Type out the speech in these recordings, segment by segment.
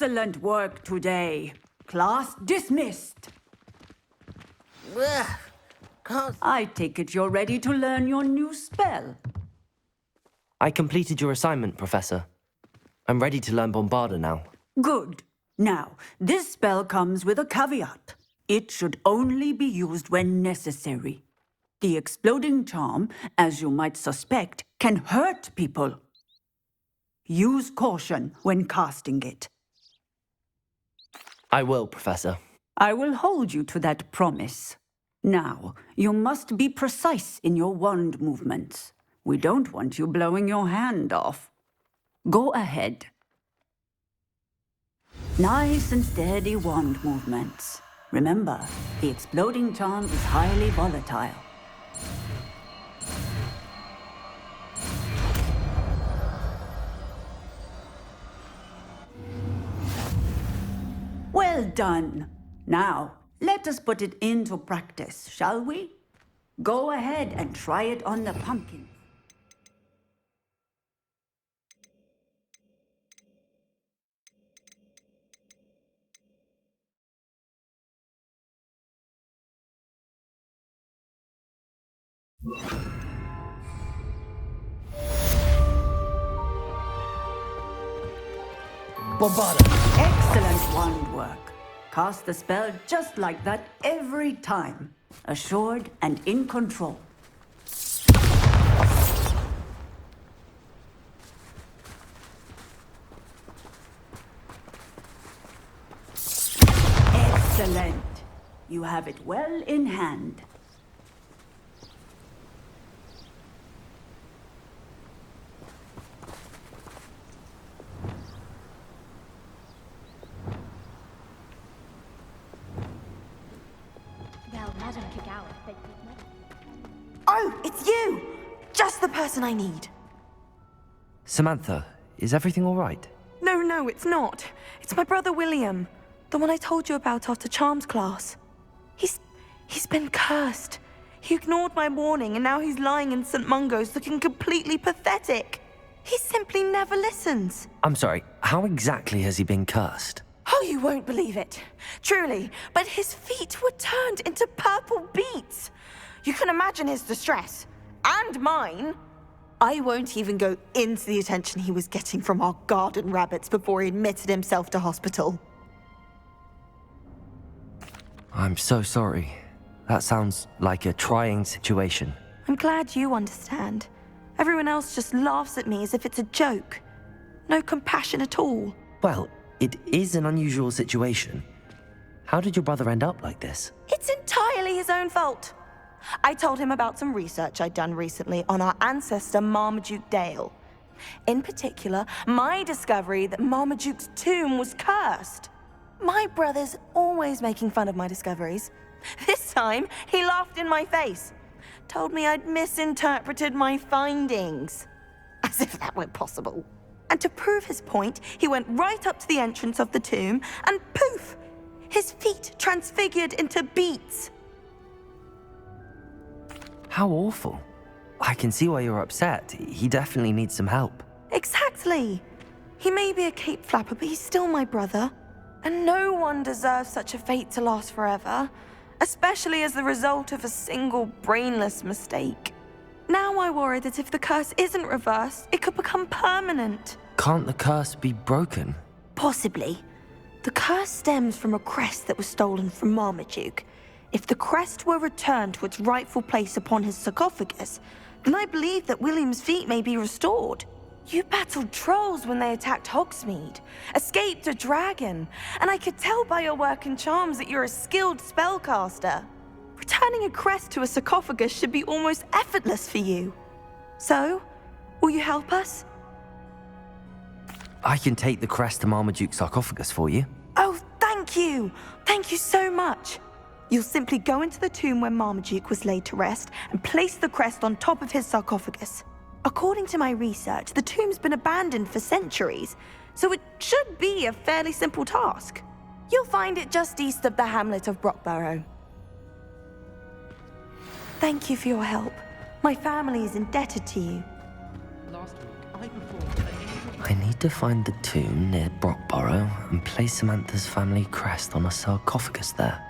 Excellent work today. Class dismissed. I take it you're ready to learn your new spell. I completed your assignment, Professor. I'm ready to learn Bombarda now. Good. Now, this spell comes with a caveat. It should only be used when necessary. The exploding charm, as you might suspect, can hurt people. Use caution when casting it. I will, Professor. I will hold you to that promise. Now, you must be precise in your wand movements. We don't want you blowing your hand off. Go ahead. Nice and steady wand movements. Remember, the exploding charm is highly volatile. Well done. Now, let us put it into practice, shall we? Go ahead and try it on the pumpkin. Bombarda! Excellent wand work. Cast the spell just like that every time. Assured and in control. Excellent. You have it well in hand. Oh, it's you! Just the person I need. Samantha, is everything all right? No, it's not. It's my brother William. The one I told you about after Charms class. He's been cursed. He ignored my warning and now he's lying in St. Mungo's looking completely pathetic. He simply never listens. I'm sorry, how exactly has he been cursed? Oh, you won't believe it. Truly, but his feet were turned into purple beets. You can imagine his distress. And mine. I won't even go into the attention he was getting from our garden rabbits before he admitted himself to hospital. I'm so sorry. That sounds like a trying situation. I'm glad you understand. Everyone else just laughs at me as if it's a joke. No compassion at all. Well, it is an unusual situation. How did your brother end up like this? It's entirely his own fault. I told him about some research I'd done recently on our ancestor Marmaduke Dale. In particular, my discovery that Marmaduke's tomb was cursed. My brother's always making fun of my discoveries. This time, he laughed in my face. Told me I'd misinterpreted my findings. As if that weren't possible. And to prove his point, he went right up to the entrance of the tomb and poof! His feet transfigured into beets. How awful. I can see why you're upset. He definitely needs some help. Exactly. He may be a cape flapper, but he's still my brother. And no one deserves such a fate to last forever, especially as the result of a single brainless mistake. Now I worry that if the curse isn't reversed, it could become permanent. Can't the curse be broken? Possibly. The curse stems from a crest that was stolen from Marmaduke. If the crest were returned to its rightful place upon his sarcophagus, then I believe that William's feet may be restored. You battled trolls when they attacked Hogsmeade, escaped a dragon, and I could tell by your work in charms that you're a skilled spellcaster. Returning a crest to a sarcophagus should be almost effortless for you. So, will you help us? I can take the crest to Marmaduke's sarcophagus for you. Oh, thank you! Thank you so much! You'll simply go into the tomb where Marmaduke was laid to rest and place the crest on top of his sarcophagus. According to my research, the tomb's been abandoned for centuries, so it should be a fairly simple task. You'll find it just east of the hamlet of Brockborough. Thank you for your help. My family is indebted to you. Last week, I performed a I need to find the tomb near Brockborough and place Samantha's family crest on a sarcophagus there.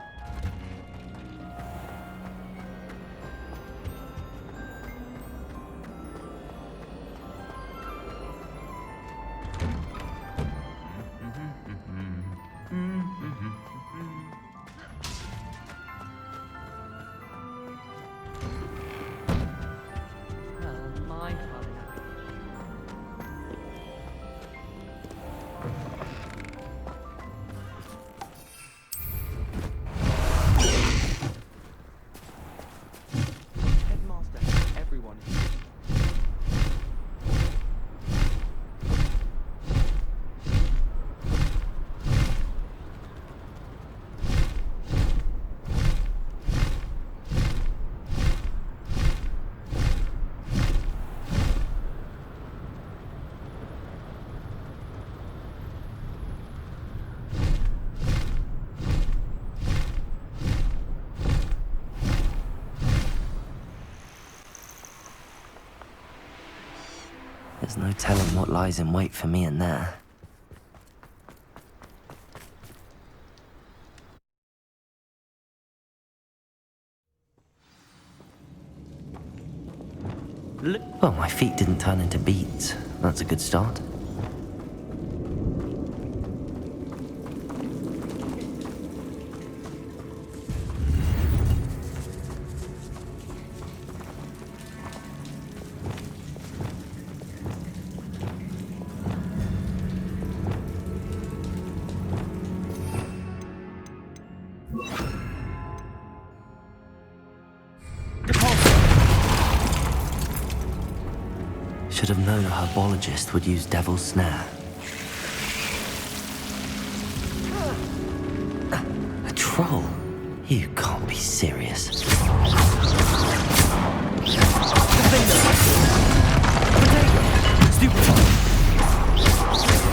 There's no telling what lies in wait for me in there. Well, my feet didn't turn into beets. That's a good start. Should have known a herbologist would use Devil's Snare. A troll? You can't be serious. Stupefy!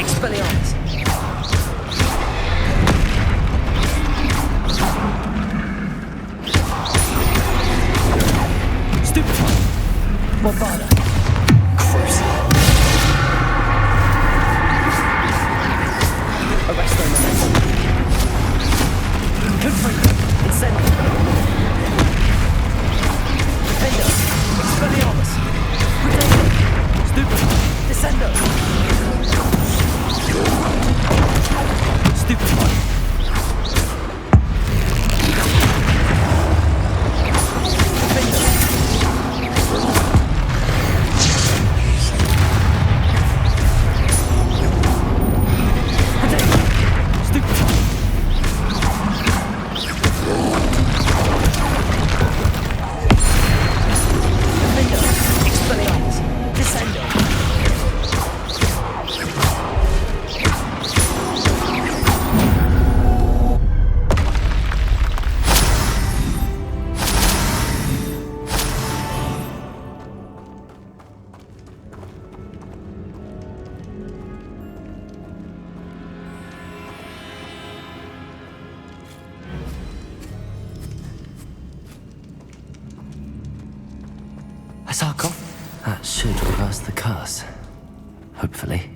Expelliarmus! Stupefy! Bombarda! Arresto momentum. Confringo. Incendio. Defendo. Expelliarmus. Protego. Stupefy. Descendo. Stupefy. Defendo. A sarcophagus? That should reverse the curse. Hopefully.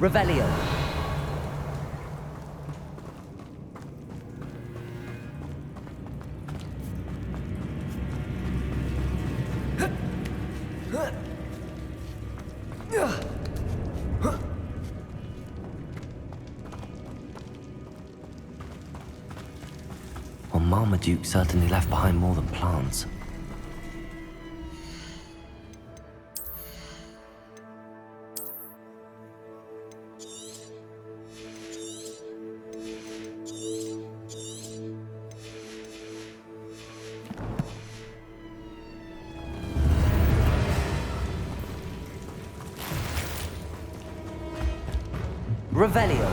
Revelio. Well, Marmaduke certainly left behind more than plants. Revelio.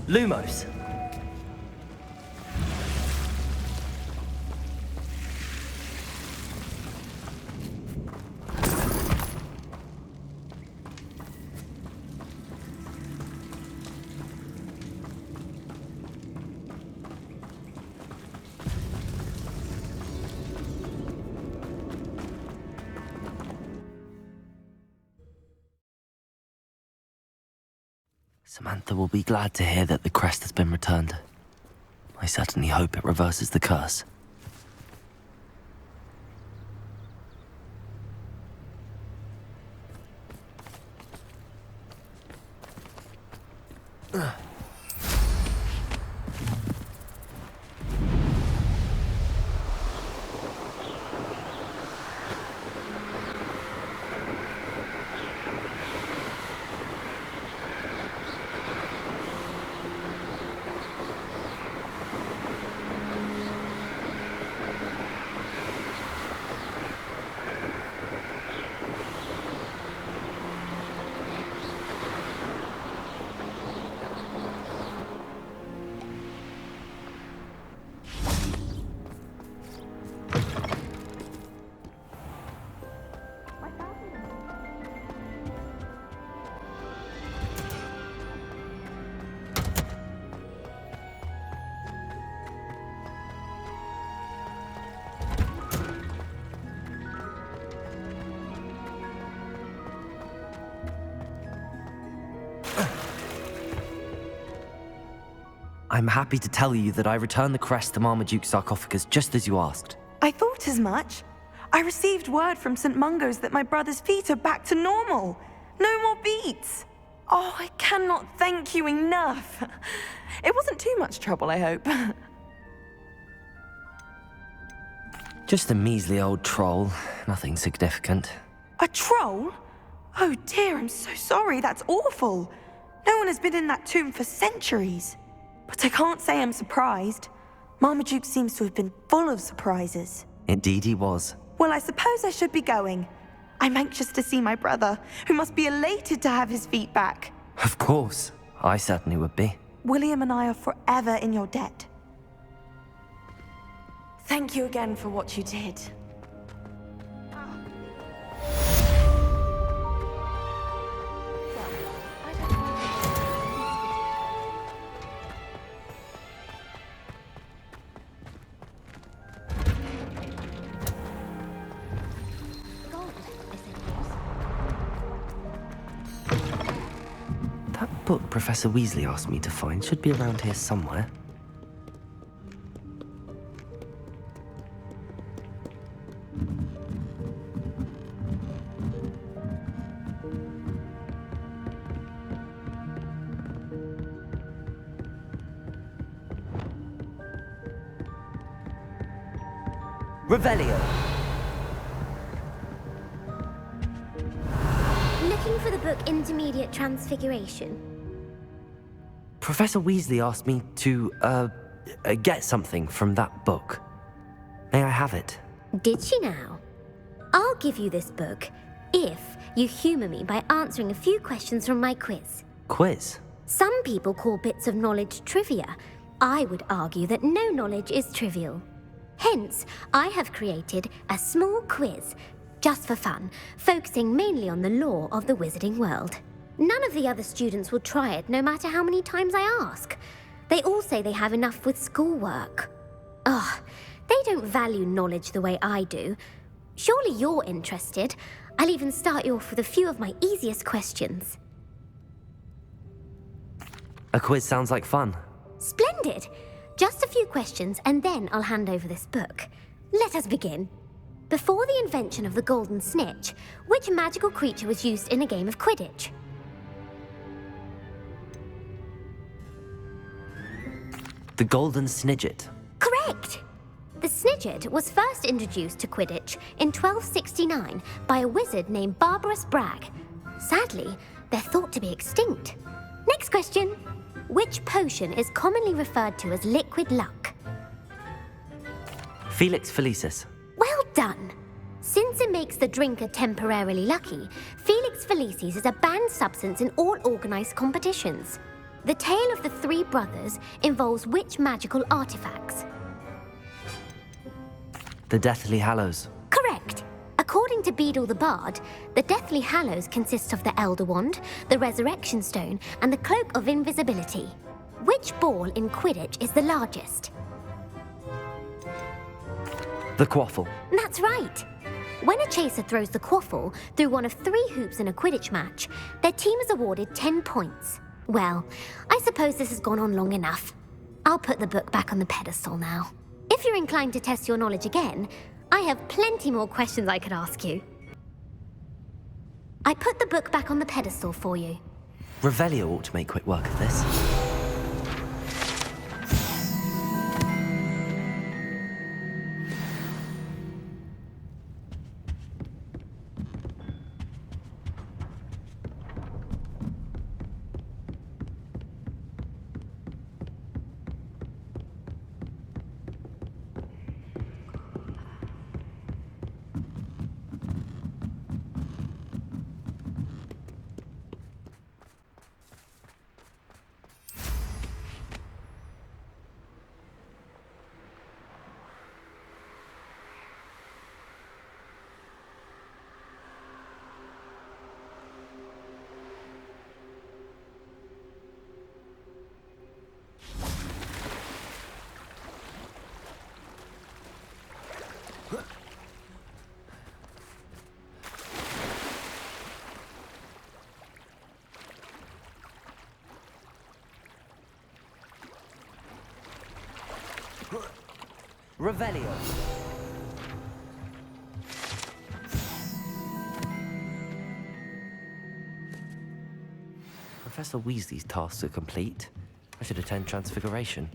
Lumos. Samantha will be glad to hear that the crest has been returned. I certainly hope it reverses the curse. I'm happy to tell you that I returned the crest to Marmaduke's sarcophagus just as you asked. I thought as much. I received word from St. Mungo's that my brother's feet are back to normal. No more beats. Oh, I cannot thank you enough. It wasn't too much trouble, I hope. Just a measly old troll, nothing significant. A troll? Oh dear, I'm so sorry, that's awful. No one has been in that tomb for centuries. But I can't say I'm surprised. Marmaduke seems to have been full of surprises. Indeed he was. Well, I suppose I should be going. I'm anxious to see my brother, who must be elated to have his feet back. Of course, I certainly would be. William and I are forever in your debt. Thank you again for what you did. That book Professor Weasley asked me to find should be around here somewhere. Revelio. Looking for the book Intermediate Transfiguration. Professor Weasley asked me to, get something from that book. May I have it? Did she now? I'll give you this book if you humour me by answering a few questions from my quiz. Quiz? Some people call bits of knowledge trivia. I would argue that no knowledge is trivial. Hence, I have created a small quiz, just for fun, focusing mainly on the lore of the wizarding world. None of the other students will try it, no matter how many times I ask. They all say they have enough with schoolwork. Ugh, they don't value knowledge the way I do. Surely you're interested. I'll even start you off with a few of my easiest questions. A quiz sounds like fun. Splendid! Just a few questions, and then I'll hand over this book. Let us begin. Before the invention of the golden snitch, which magical creature was used in a game of Quidditch? The Golden Snidget. Correct! The Snidget was first introduced to Quidditch in 1269 by a wizard named Barbarous Bragg. Sadly, they're thought to be extinct. Next question. Which potion is commonly referred to as liquid luck? Felix Felicis. Well done! Since it makes the drinker temporarily lucky, Felix Felicis is a banned substance in all organised competitions. The tale of the three brothers involves which magical artifacts? The Deathly Hallows. Correct. According to Beedle the Bard, the Deathly Hallows consist of the Elder Wand, the Resurrection Stone, and the Cloak of Invisibility. Which ball in Quidditch is the largest? The Quaffle. That's right. When a chaser throws the quaffle through one of 3 hoops in a Quidditch match, their team is awarded 10 points. Well, I suppose this has gone on long enough. I'll put the book back on the pedestal now. If you're inclined to test your knowledge again, I have plenty more questions I could ask you. I put the book back on the pedestal for you. Revelio ought to make quick work of this. Revelio. Professor Weasley's tasks are complete. I should attend Transfiguration.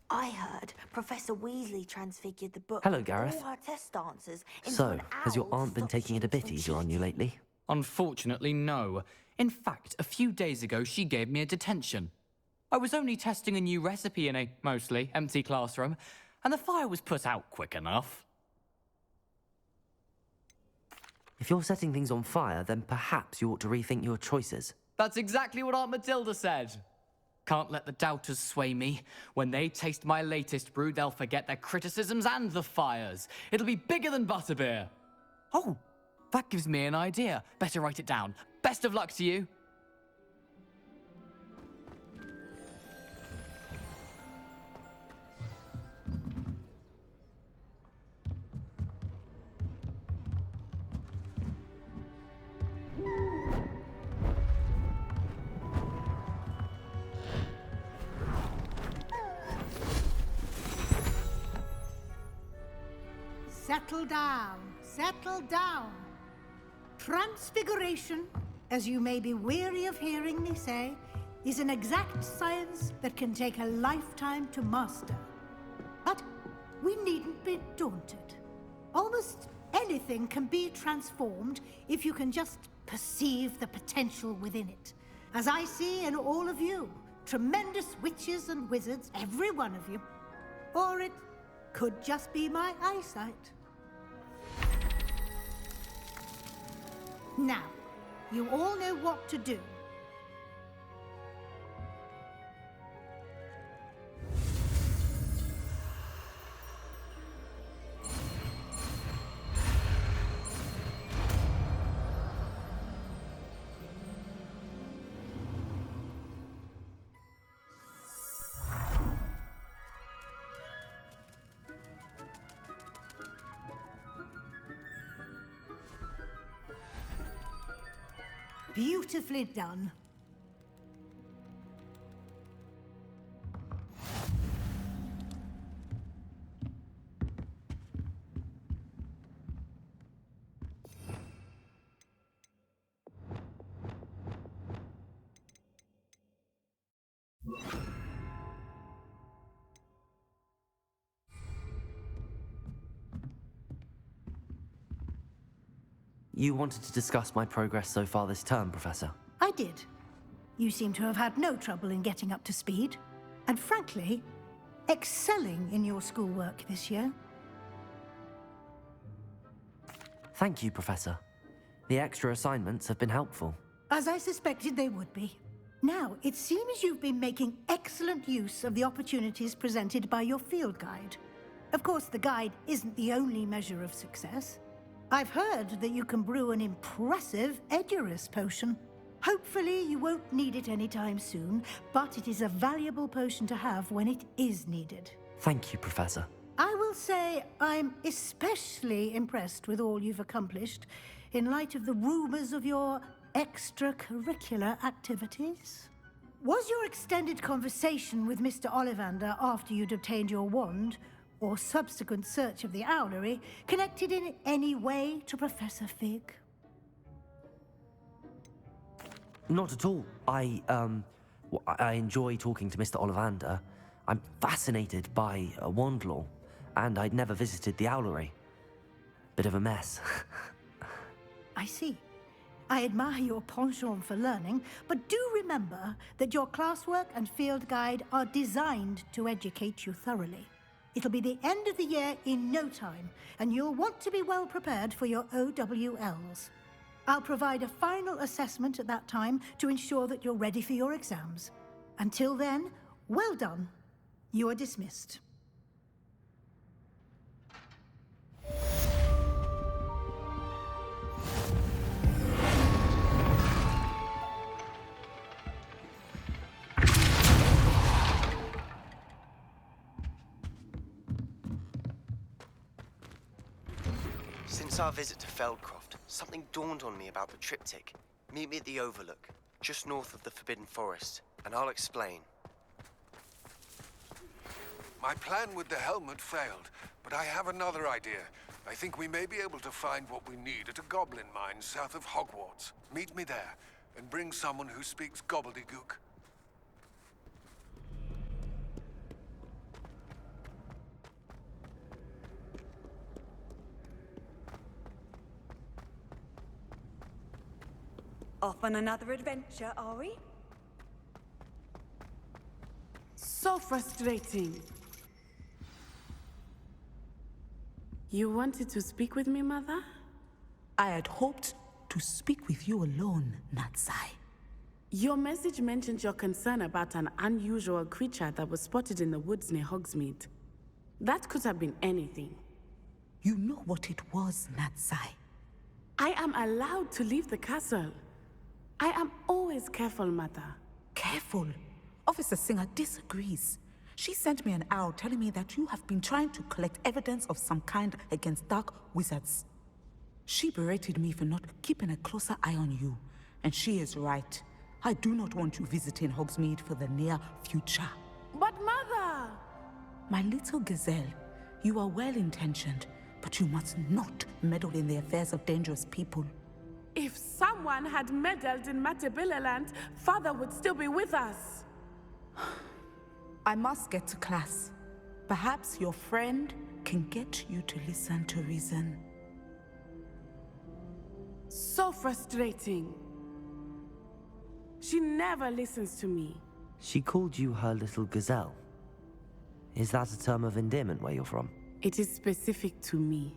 I heard Professor Weasley transfigured the book. Hello, with Gareth. all her test answers into So, an has your owl aunt been to stop taking it a bit students easier from on you lately? Unfortunately, no. In fact, a few days ago, she gave me a detention. I was only testing a new recipe in a mostly empty classroom, and the fire was put out quick enough. If you're setting things on fire, then perhaps you ought to rethink your choices. That's exactly what Aunt Matilda said. Can't let the doubters sway me. When they taste my latest brew, they'll forget their criticisms and the fires. It'll be bigger than butterbeer. Oh, that gives me an idea. Better write it down. Best of luck to you. Settle down, settle down. Transfiguration, as you may be weary of hearing me say, is an exact science that can take a lifetime to master. But we needn't be daunted. Almost anything can be transformed if you can just perceive the potential within it. As I see in all of you, tremendous witches and wizards, every one of you. Or it could just be my eyesight. Now, you all know what to do. Beautifully done. You wanted to discuss my progress so far this term, Professor. I did. You seem to have had no trouble in getting up to speed. And frankly, excelling in your schoolwork this year. Thank you, Professor. The extra assignments have been helpful. As I suspected they would be. Now, it seems you've been making excellent use of the opportunities presented by your field guide. Of course, the guide isn't the only measure of success. I've heard that you can brew an impressive Edurus potion. Hopefully, you won't need it anytime soon, but it is a valuable potion to have when it is needed. Thank you, Professor. I will say I'm especially impressed with all you've accomplished in light of the rumors of your extracurricular activities. Was your extended conversation with Mr. Ollivander after you'd obtained your wand, or subsequent search of the owlery, connected in any way to Professor Fig? Not at all. I enjoy talking to Mr. Ollivander. I'm fascinated by wand law, and I'd never visited the owlery. Bit of a mess. I see. I admire your penchant for learning, but do remember that your classwork and field guide are designed to educate you thoroughly. It'll be the end of the year in no time, and you'll want to be well prepared for your OWLs. I'll provide a final assessment at that time to ensure that you're ready for your exams. Until then, well done. You are dismissed. Since our visit to Feldcroft, something dawned on me about the triptych. Meet me at the Overlook, just north of the Forbidden Forest, and I'll explain. My plan with the helmet failed, but I have another idea. I think we may be able to find what we need at a goblin mine south of Hogwarts. Meet me there, and bring someone who speaks gobbledygook. Off on another adventure, are we? So frustrating. You wanted to speak with me, Mother? I had hoped to speak with you alone, Natsai. Your message mentioned your concern about an unusual creature that was spotted in the woods near Hogsmeade. That could have been anything. You know what it was, Natsai. I am allowed to leave the castle. I am always careful, Mother. Careful. Officer Singer disagrees. She sent me an owl telling me that you have been trying to collect evidence of some kind against dark wizards. She berated me for not keeping a closer eye on you, and she is right. I do not want you visiting Hogsmeade for the near future. But Mother! My little gazelle, you are well-intentioned, but you must not meddle in the affairs of dangerous people. If someone had meddled in Matabeleland, Father would still be with us. I must get to class. Perhaps your friend can get you to listen to reason. So frustrating. She never listens to me. She called you her little gazelle. Is that a term of endearment where you're from? It is specific to me.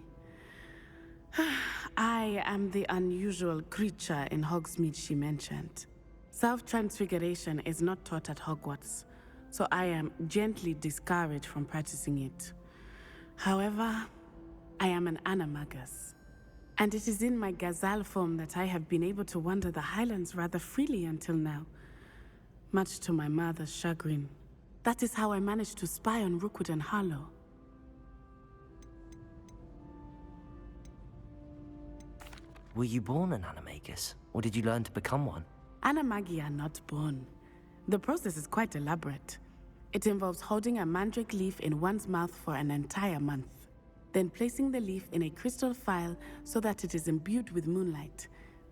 I am the unusual creature in Hogsmeade she mentioned. Self-transfiguration is not taught at Hogwarts, so I am gently discouraged from practicing it. However, I am an animagus, and it is in my gazelle form that I have been able to wander the Highlands rather freely until now, much to my mother's chagrin. That is how I managed to spy on Rookwood and Harlow. Were you born an animagus, or did you learn to become one? Animagi are not born. The process is quite elaborate. It involves holding a mandrake leaf in one's mouth for an entire month, then placing the leaf in a crystal phial so that it is imbued with moonlight,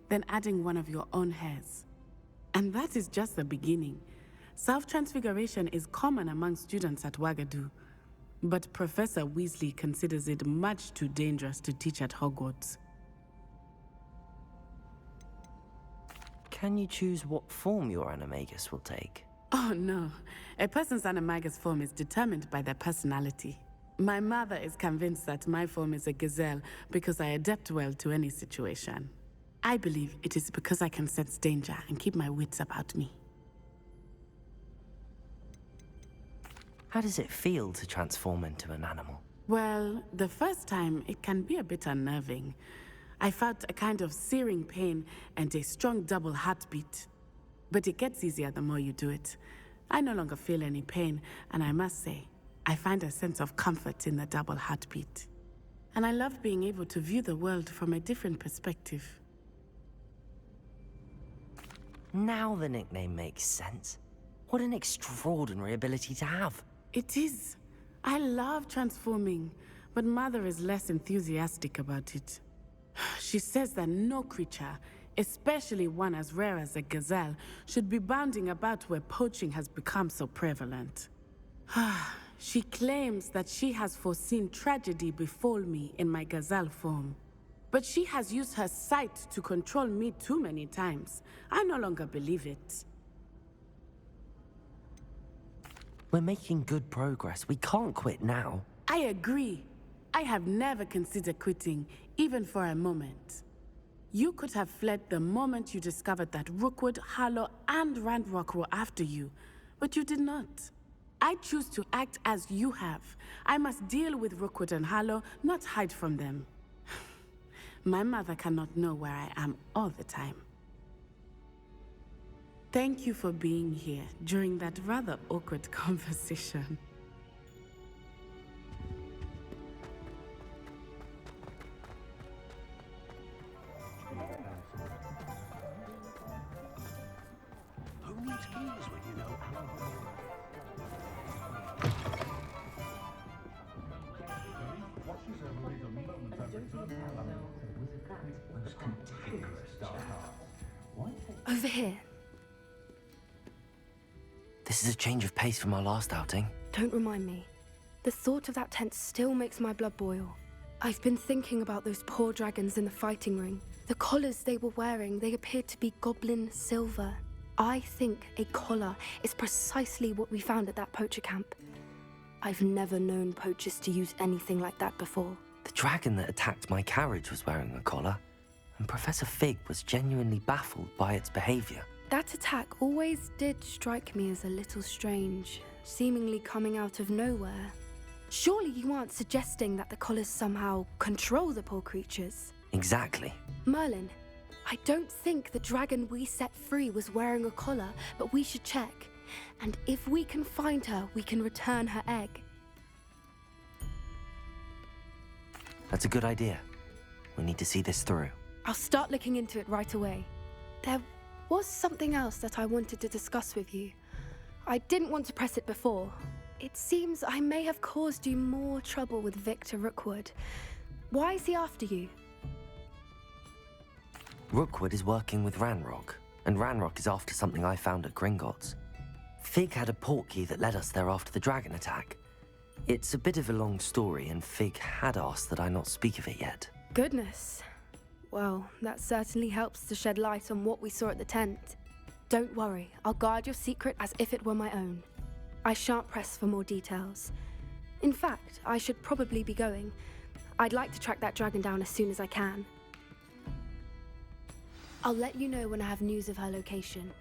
then adding one of your own hairs. And that is just the beginning. Self-transfiguration is common among students at Wagadu, but Professor Weasley considers it much too dangerous to teach at Hogwarts. Can you choose what form your animagus will take? Oh no. A person's animagus form is determined by their personality. My mother is convinced that my form is a gazelle because I adapt well to any situation. I believe it is because I can sense danger and keep my wits about me. How does it feel to transform into an animal? Well, the first time it can be a bit unnerving. I felt a kind of searing pain and a strong double heartbeat. But it gets easier the more you do it. I no longer feel any pain, and I must say, I find a sense of comfort in the double heartbeat. And I love being able to view the world from a different perspective. Now the nickname makes sense. What an extraordinary ability to have. It is. I love transforming, but Mother is less enthusiastic about it. She says that no creature, especially one as rare as a gazelle, should be bounding about where poaching has become so prevalent. She claims that she has foreseen tragedy befall me in my gazelle form. But she has used her sight to control me too many times. I no longer believe it. We're making good progress. We can't quit now. I agree. I have never considered quitting, even for a moment. You could have fled the moment you discovered that Rookwood, Harlow, and Ranrock were after you, but you did not. I choose to act as you have. I must deal with Rookwood and Harlow, not hide from them. My mother cannot know where I am all the time. Thank you for being here during that rather awkward conversation. Who needs keys when you know Over here. This is a change of pace from our last outing. Don't remind me. The thought of that tent still makes my blood boil. I've been thinking about those poor dragons in the fighting ring. The collars they were wearing, they appeared to be goblin silver. I think a collar is precisely what we found at that poacher camp. I've never known poachers to use anything like that before. The dragon that attacked my carriage was wearing a collar, and Professor Fig was genuinely baffled by its behavior. That attack always did strike me as a little strange, seemingly coming out of nowhere. Surely you aren't suggesting that the collars somehow control the poor creatures? Exactly. Merlin, I don't think the dragon we set free was wearing a collar, but we should check. And if we can find her, we can return her egg. That's a good idea. We need to see this through. I'll start looking into it right away. There was something else that I wanted to discuss with you. I didn't want to press it before. It seems I may have caused you more trouble with Victor Rookwood. Why is he after you? Rookwood is working with Ranrock, and Ranrock is after something I found at Gringotts. Fig had a portkey that led us there after the dragon attack. It's a bit of a long story, and Fig had asked that I not speak of it yet. Goodness. Well, that certainly helps to shed light on what we saw at the tent. Don't worry, I'll guard your secret as if it were my own. I shan't press for more details. In fact, I should probably be going. I'd like to track that dragon down as soon as I can. I'll let you know when I have news of her location.